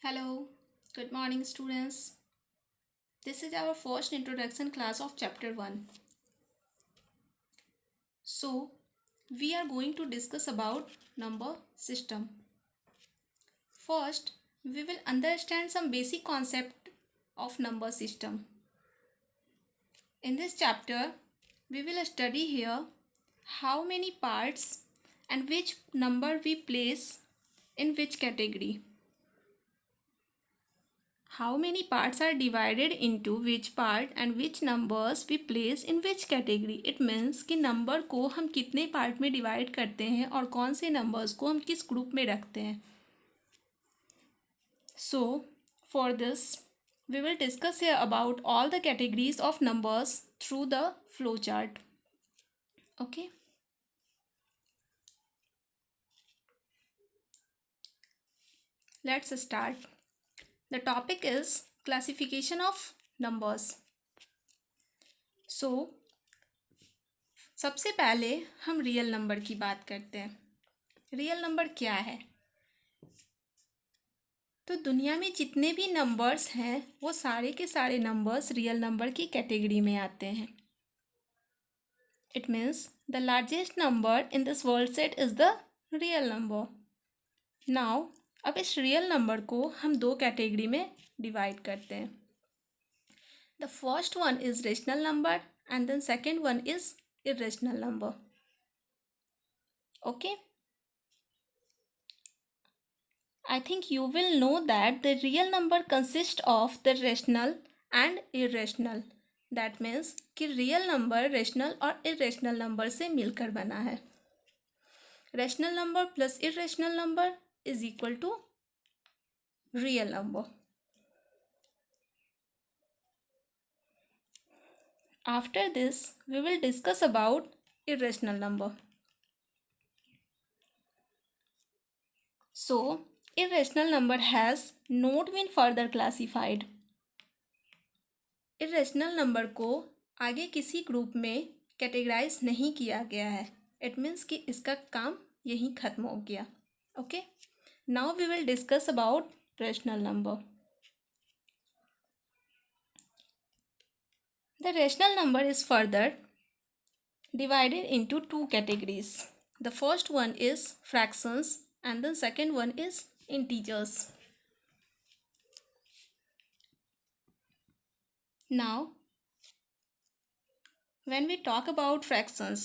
Hello, good morning, students. This is our first introduction class of chapter 1. So, we are going to discuss about number system. First, we will understand some basic concept of number system. In this chapter, we will study here how many parts and which number we place in which category. How many parts are divided into which part and which numbers we place in which category. It means कि number को हम कितने part में divide करते हैं और कौन से नंबर्स को हम किस ग्रुप में रखते हैं. So, for this, we will discuss here about all the categories of numbers through the flow chart. Okay. Let's start. The topic is classification of numbers. So, सबसे पहले हम रियल नंबर की बात करते हैं. रियल नंबर क्या है? तो दुनिया में जितने भी नंबर्स हैं वो सारे के सारे नंबर्स रियल नंबर की कैटेगरी में आते हैं. It means the largest number in this world set is the real number. Now अब इस रियल नंबर को हम दो कैटेगरी में डिवाइड करते हैं. The first one is rational number and then second one is irrational number. Okay, I think you will know that the real number consists of the rational and irrational. That means कि real number rational और irrational number से मिलकर बना है. Rational number plus irrational number is equal to real number. After this, we will discuss about irrational number. So, irrational number has not been further classified. irrational number को आगे किसी group में categorise नहीं किया गया है. इट मीन्स कि इसका काम यहीं ख़त्म हो गया. Okay, now we will discuss about rational number. The rational number is further divided into two categories. The first one is fractions and the second one is integers. Now, when we talk about fractions,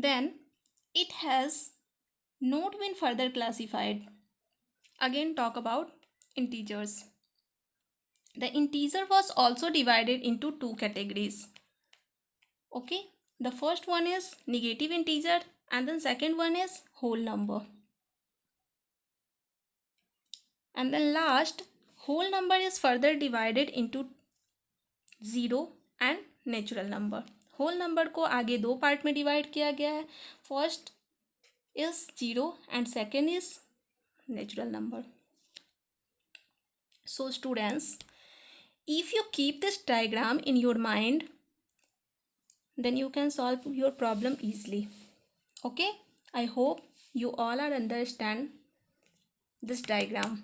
then it has not been further classified. Again, talk about integers. The integer was also divided into two categories. Okay, the first one is negative integer and then second one is whole number. And then last, whole number is further divided into zero and natural number. whole number को आगे दो part में divide किया गया है. First is zero and second is natural number. So students, if you keep this diagram in your mind, then you can solve your problem easily. Okay, I hope you all are understand this diagram.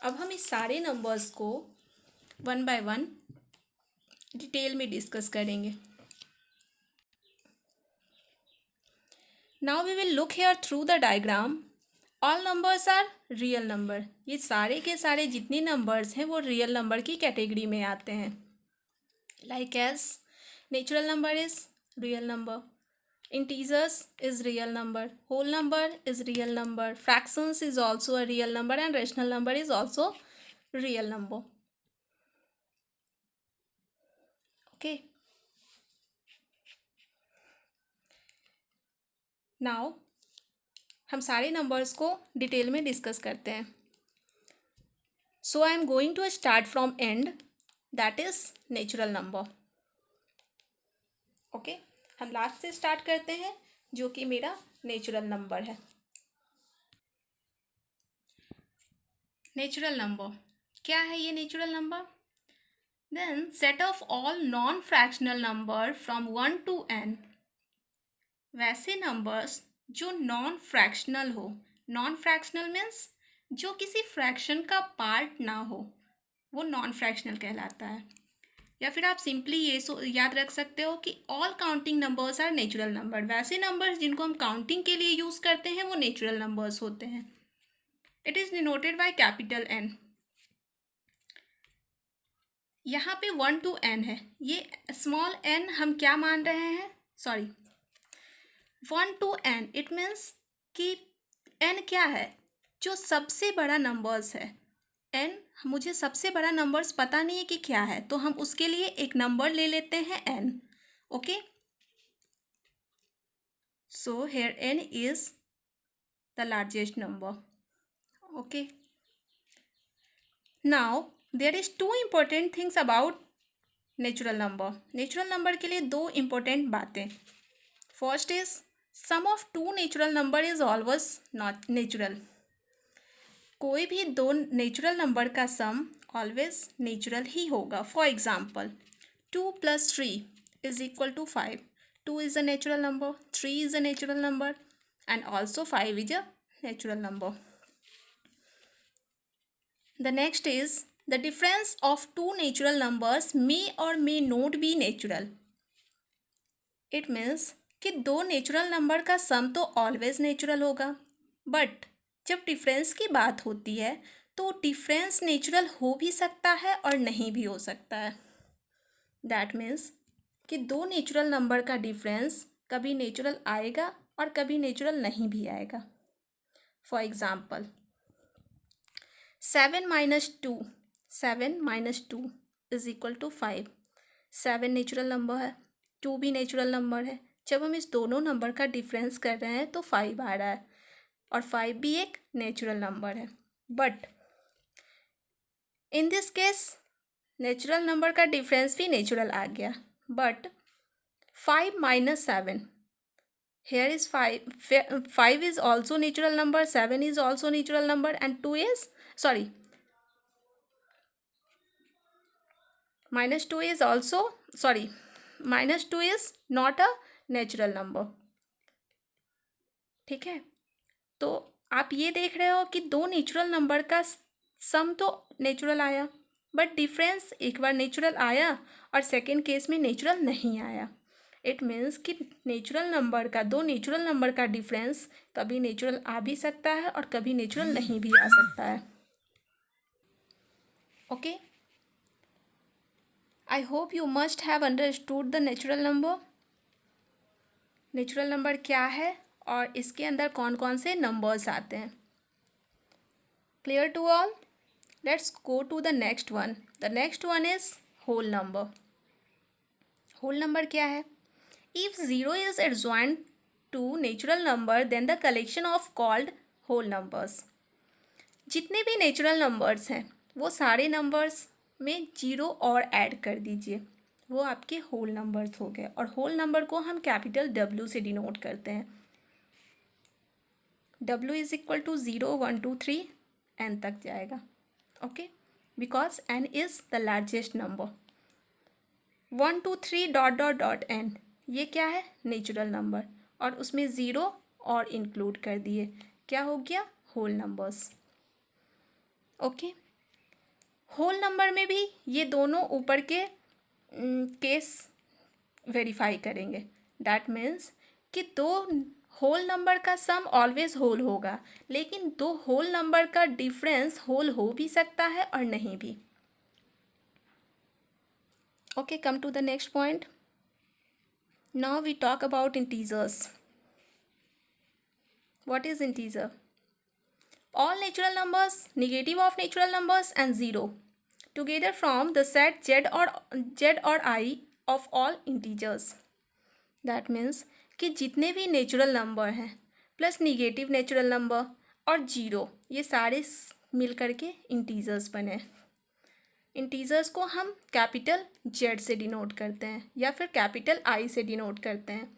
अब हम इस सारे numbers को one by one detail में discuss करेंगे. Now we will look here through the diagram. All numbers are real number. ये सारे के सारे जितने numbers हैं वो real number की category में आते हैं. Like as natural number is real number, integers is real number, whole number is real number, fractions is also a real number and rational number is also real number. Okay. Now हम सारे numbers को detail में discuss करते हैं. So I am going to start from end, that is natural number. Okay, हम last से start करते हैं जो कि मेरा नेचुरल नंबर है. नेचुरल नंबर क्या है? ये natural number Then set of all non-fractional number from 1 to n. वैसे नंबर्स जो नॉन फ्रैक्शनल हो. नॉन फ्रैक्शनल मीन्स जो किसी फ्रैक्शन का पार्ट ना हो, वो नॉन फ्रैक्शनल कहलाता है. या फिर आप सिंपली ये याद रख सकते हो कि all counting numbers are natural number. वैसे नंबर्स जिनको हम काउंटिंग के लिए यूज़ करते हैं वो नेचुरल नंबर्स होते हैं. It is denoted by capital N. यहाँ पे 1 to n है. ये स्मॉल n हम क्या मान रहे हैं, sorry 1 to n, it means कि n क्या है, जो सबसे बड़ा नंबर्स है. n मुझे सबसे बड़ा नंबर्स पता नहीं है कि क्या है, तो हम उसके लिए एक नंबर ले लेते हैं n. Okay, so here n is the largest number. Okay, now there is two important things about natural number. Natural number के लिए दो इम्पोर्टेंट बातें. First is sum of two natural number is always not natural. कोई भी दो natural number का सम always natural ही होगा. For example 2 + 3 is equal to 5. 2 is a natural number, 3 is a natural number, and also 5 is a natural number. The next is the difference of two natural numbers may or may not be natural. It means कि दो natural number का सम तो always natural होगा, but जब difference की बात होती है तो डिफरेंस नेचुरल हो भी सकता है और नहीं भी हो सकता है. दैट मीन्स कि दो नेचुरल नंबर का डिफरेंस कभी नेचुरल आएगा और कभी नेचुरल नहीं भी आएगा. For example 7 - 2 is equal to 5. 7 natural number है, 2 भी नेचुरल नंबर है. जब हम इस दोनों नंबर का डिफरेंस कर रहे हैं तो 5 आ रहा है, और 5 भी एक नेचुरल नंबर है. But in this case natural number का डिफरेंस भी नेचुरल आ गया. But 5 - 7, here is 5 is also natural number, 7 is also natural number, and 2 is, sorry, -2 is also, sorry, -2 is not a natural number. ठीक है, तो आप ये देख रहे हो कि दो नेचुरल नंबर का सम तो नेचुरल आया, बट डिफरेंस एक बार नेचुरल आया और सेकेंड केस में नेचुरल नहीं आया. इट मीन्स कि नेचुरल नंबर का, दो नेचुरल नंबर का डिफरेंस कभी नेचुरल आ भी सकता है और कभी नेचुरल नहीं भी आ सकता है. Okay, I hope you must have understood the natural number. Natural number क्या है और इसके अंदर कौन कौन से नंबर्स आते हैं. Clear to all? Let's go to the next one. The next one is whole number. Whole number क्या है? If 0 is adjoint to natural number, then the collection of called whole numbers. जितने भी natural numbers हैं वो सारे numbers में 0 और add कर दीजिए, वो आपके होल नंबर्स हो गए. और होल नंबर को हम कैपिटल W से डिनोट करते हैं. W is equal to 0, 1, 2, 3 n तक जाएगा. Okay, because n is the largest number. 1, 2, 3 dot dot dot n, ये क्या है? Natural number. और उसमें 0 और इंक्लूड कर दिए, क्या हो गया? Whole numbers. Okay, whole number में भी ये दोनों ऊपर के केस वेरीफाई करेंगे. दैट मीन्स कि दो होल नंबर का सम ऑलवेज होल होगा, लेकिन दो होल नंबर का डिफरेंस होल हो भी सकता है और नहीं भी. Okay, come to the next point. Now we talk about integers. What is integer? All natural numbers, negative of natural numbers, and 0 together form the set z or I of all integers. That means कि जितने भी natural number हैं plus negative natural number और 0, ये सारे मिल करके integers बने. Integers को हम कैपिटल Z से डिनोट करते हैं या फिर कैपिटल I से डिनोट करते हैं.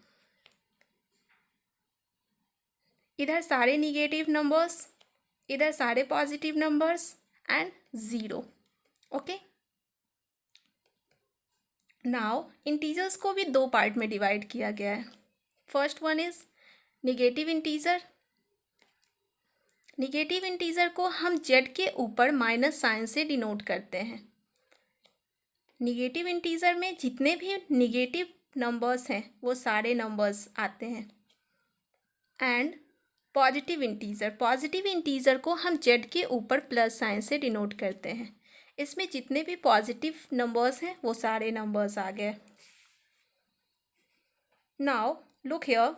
इधर सारे निगेटिव नंबर्स, इधर सारे positive numbers and 0. Okay, now integers को भी दो पार्ट में डिवाइड किया गया है. First one is negative integer. Negative integer को हम जेड के ऊपर माइनस साइन से डिनोट करते हैं. निगेटिव इंटीजर में जितने भी निगेटिव नंबर्स हैं वो सारे नंबर्स आते हैं. एंड पॉजिटिव इंटीजर को हम जेड के ऊपर प्लस साइन से डिनोट करते हैं. इसमें जितने भी पॉजिटिव नंबर्स हैं वो सारे नंबर्स आ गए. नाउ लुक हियर,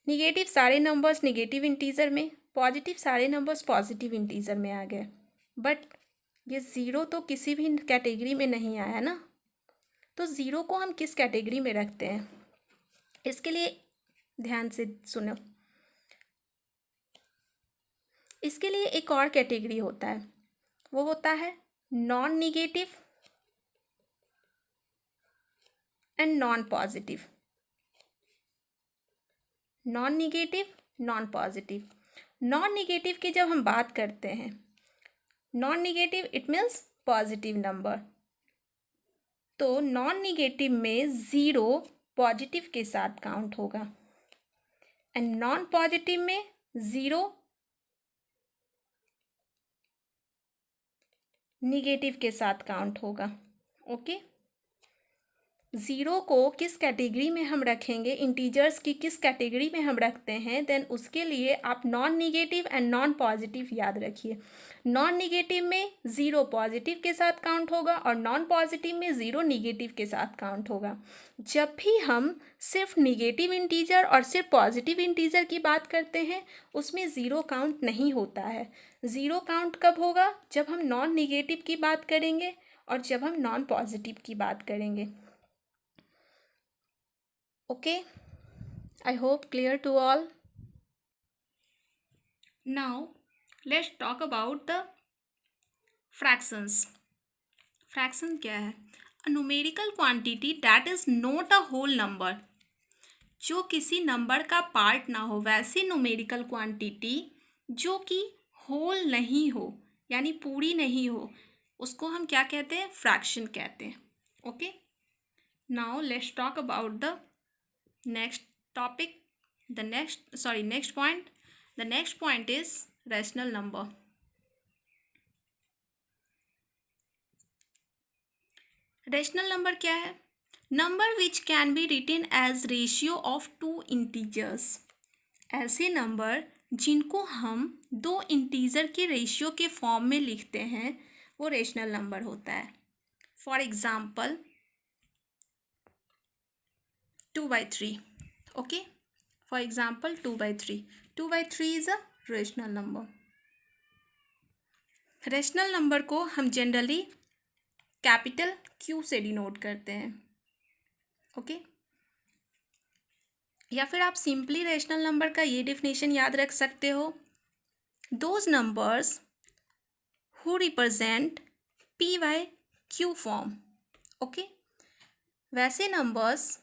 निगेटिव सारे नंबर्स निगेटिव इंटीजर में, पॉजिटिव सारे नंबर्स पॉजिटिव इंटीजर में आ गए. बट ये ज़ीरो तो किसी भी कैटेगरी में नहीं आया ना. तो ज़ीरो को हम किस कैटेगरी में रखते हैं, इसके लिए ध्यान से सुनो. इसके लिए एक और कैटेगरी होता है, वो होता है non negative and non positive. Non negative non positive. Non negative की जब हम बात करते हैं, non negative it means positive number. तो नॉन निगेटिव में ज़ीरो पॉजिटिव के साथ काउंट होगा एंड नॉन पॉजिटिव में ज़ीरो निगेटिव के साथ काउंट होगा. ओके. ज़ीरो को किस कैटेगरी में हम रखेंगे, इंटीजर्स की किस कैटेगरी में हम रखते हैं, देन उसके लिए आप non negative and non positive याद रखिए. नॉन निगेटिव में ज़ीरो पॉजिटिव के साथ काउंट होगा और नॉन पॉजिटिव में ज़ीरो निगेटिव के साथ काउंट होगा. जब भी हम सिर्फ निगेटिव इंटीजर और सिर्फ पॉजिटिव इंटीजर की बात करते हैं उसमें ज़ीरो काउंट नहीं होता है. ज़ीरो काउंट कब होगा, जब हम नॉन निगेटिव की बात करेंगे और जब हम नॉन पॉजिटिव की बात करेंगे. Okay, I hope clear to all. Now let's talk about the fractions. Fraction क्या है? A numerical quantity that is not a whole number. जो किसी नंबर का पार्ट ना हो, वैसी न्यूमेरिकल क्वांटिटी जो कि होल नहीं हो यानी पूरी नहीं हो, उसको हम क्या कहते हैं, फ्रैक्शन कहते हैं. Okay. Now let's talk about the next topic, next point. The next point is rational number. Rational number क्या है? Number which can be written as ratio of two integers. ऐसे नंबर जिनको हम दो इंटीजर के ratio के form में लिखते हैं वो रेशनल नंबर होता है. For example 2/3. Okay, for example 2/3. 2/3 is a rational number. Rational number को हम जनरली कैपिटल Q से डिनोट करते हैं. ओके. या फिर आप सिंपली रेशनल नंबर का ये डेफिनेशन याद रख सकते हो, those numbers who represent P/Q form. Okay. वैसे नंबर्स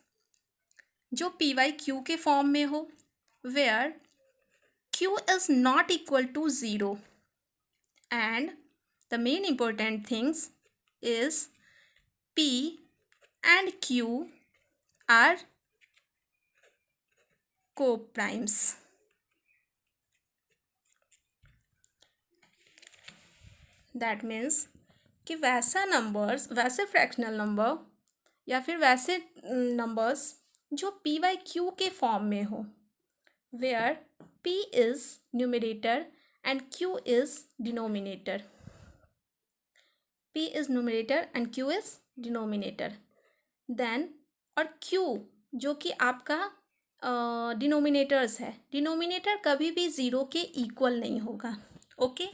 जो P/Q के फॉर्म में हो, where Q is not equal to 0 and the main important things is P and Q are co-primes. That means कि वैसे फ्रैक्शनल नंबर या फिर वैसे नंबर्स जो P/Q के फॉर्म में हो, where P is numerator and Q is denominator. P is numerator and Q is denominator. Then और Q जो कि आपका डिनोमिनेटर्स है, डिनोमिनेटर कभी भी ज़ीरो के इक्वल नहीं होगा. ओके.